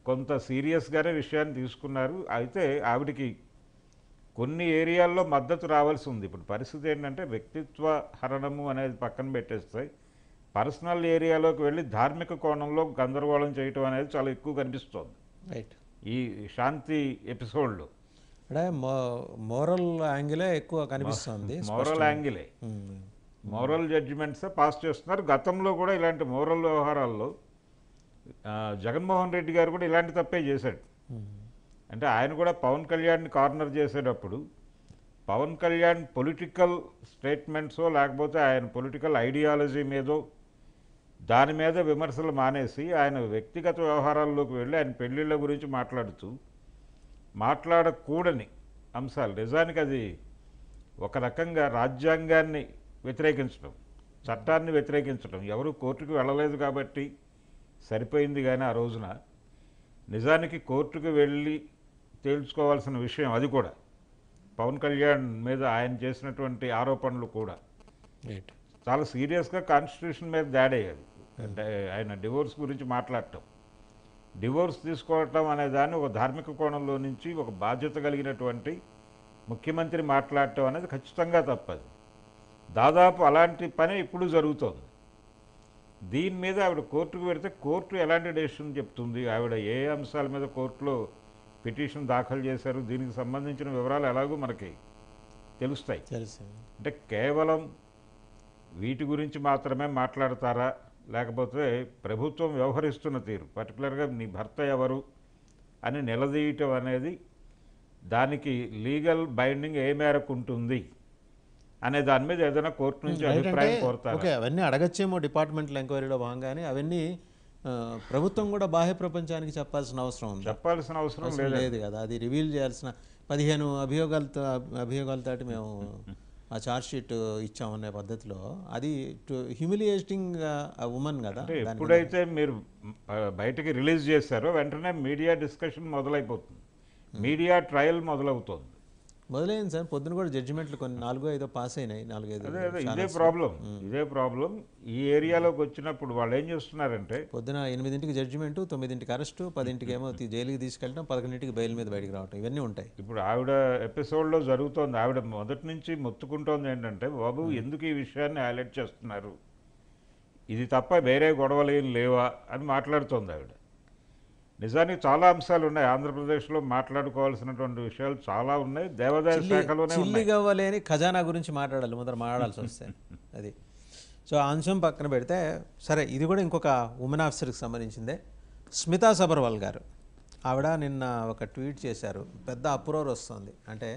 కొంత సీరియస్గానే విషయాన్ని తీసుకున్నారు. అయితే ఆవిడికి కొన్ని ఏరియాల్లో మద్దతు రావాల్సి ఉంది. ఇప్పుడు పరిస్థితి ఏంటంటే వ్యక్తిత్వ హరణము అనేది పక్కన పెట్టేస్తే పర్సనల్ ఏరియాలోకి వెళ్ళి ధార్మిక కోణంలో గందరగోళం చేయటం అనేది చాలా ఎక్కువ కనిపిస్తోంది రైట్. ఈ శాంతి ఎపిసోడ్లో. అంటే మోరల్ యాంగిలే ఎక్కువ కనిపిస్తుంది. మోరల్ యాంగిలే, మోరల్ జడ్జిమెంట్సే పాస్ చేస్తున్నారు. గతంలో కూడా ఇలాంటి మోరల్ వ్యవహారాల్లో జగన్మోహన్ రెడ్డి గారు కూడా ఇలాంటి తప్పే చేశాడు. అంటే ఆయన కూడా పవన్ కళ్యాణ్ని కార్నర్ చేసేటప్పుడు పవన్ కళ్యాణ్ పొలిటికల్ స్టేట్మెంట్సో లేకపోతే ఆయన పొలిటికల్ ఐడియాలజీ మీదో దాని మీద విమర్శలు మానేసి ఆయన వ్యక్తిగత వ్యవహారాల్లోకి వెళ్ళి ఆయన పెళ్ళిళ్ళ గురించి మాట్లాడకూడని అంశాలు. నిజానికి అది ఒక రకంగా రాజ్యాంగాన్ని వ్యతిరేకించడం, చట్టాన్ని వ్యతిరేకించడం. ఎవరు కోర్టుకు వెళ్ళలేదు కాబట్టి సరిపోయింది. కానీ ఆ రోజున నిజానికి కోర్టుకు వెళ్ళి తేల్చుకోవాల్సిన విషయం అది కూడా. పవన్ కళ్యాణ్ మీద ఆయన చేసినటువంటి ఆరోపణలు కూడా చాలా సీరియస్గా కాన్స్టిట్యూషన్ మీద దాడేయాలి. అంటే ఆయన డివోర్స్ గురించి మాట్లాడటం, డివోర్స్ తీసుకోవటం అనే దాన్ని ఒక ధార్మిక కోణంలో నుంచి ఒక బాధ్యత కలిగినటువంటి ముఖ్యమంత్రి మాట్లాడటం అనేది ఖచ్చితంగా తప్పదు. దాదాపు అలాంటి పని ఇప్పుడు జరుగుతోంది. దీని మీద ఆవిడ కోర్టుకు పెడితే కోర్టు ఎలాంటి డెసిషన్ చెప్తుంది, ఆవిడ ఏ అంశాల మీద కోర్టులో పిటిషన్ దాఖలు చేశారు, దీనికి సంబంధించిన వివరాలు ఎలాగో మనకి తెలుస్తాయి. అంటే కేవలం వీటి గురించి మాత్రమే మాట్లాడతారా, లేకపోతే ప్రభుత్వం వ్యవహరిస్తున్న తీరు, పర్టికులర్గా నీ భర్త ఎవరు అని నిలదీయటం అనేది దానికి లీగల్ బైండింగ్ ఏ మేరకు ఉంటుంది అనే దాని మీద ఏదైనా కోర్టు నుంచి అభిప్రాయం కోరుతారు. ఓకే, అవన్నీ అడగచ్చేమో డిపార్ట్మెంటల్ ఎంక్వైరీలో భాగంగానే. అవన్నీ ప్రభుత్వం కూడా బాహ్య ప్రపంచానికి చెప్పాల్సిన అవసరం లేదు కదా. అది రివీల్ చేయాల్సిన 15 అభియోగాలతో మేము ఆ ఛార్జ్ షీట్ ఇచ్చామనే పద్ధతిలో అది హ్యూమిలియేటింగ్ ఉమెన్ కదా. ఎప్పుడైతే మీరు బయటకి రిలీజ్ చేశారో వెంటనే మీడియా డిస్కషన్ మొదలైపోతుంది, మీడియా ట్రయల్ మొదలవుతుంది. మొదలైంది సార్. పొద్దున కూడా జడ్జిమెంట్లు కొన్ని 4-5 పాస్ అయినాయి. 4-5 ఇదే ప్రాబ్లం ఈ ఏరియాలోకి వచ్చినప్పుడు వాళ్ళు ఏం చేస్తున్నారంటే పొద్దున 8ంటికి జడ్జిమెంటు, 9ంటికి అరెస్టు, 10ంటికి ఏమో జైలుకి తీసుకెళ్ళడం, 11ంటికి బెయిల్ మీద బయటికి రావటం, ఇవన్నీ ఉంటాయి. ఇప్పుడు ఆవిడ ఎపిసోడ్లో జరుగుతోంది. ఆవిడ మొదటి నుంచి మొత్తుకుంటోంది ఏంటంటే, బాబు ఎందుకు ఈ విషయాన్ని హైలైట్ చేస్తున్నారు, ఇది తప్ప వేరే గొడవలు ఏం లేవా అని మాట్లాడుతోంది ఆవిడ. నిజానికి చాలా అంశాలు ఉన్నాయి ఆంధ్రప్రదేశ్లో, మాట్లాడుకోవాల్సినటువంటి విషయాలు చాలా ఉన్నాయి. దేవాదాయ శాఖలోనే చిల్లిగవ్వలేని ఖజానా గురించి మాట్లాడాల్సి వస్తే అది. సో ఆ అంశం పక్కన పెడితే సరే, ఇది కూడా ఇంకొక ఉమెన్ ఆఫీసర్కి సంబంధించిందే. స్మితా సబర్వాల్ గారు, ఆవిడ నిన్న ఒక ట్వీట్ చేశారు. పెద్ద అప్రోర్ వస్తుంది. అంటే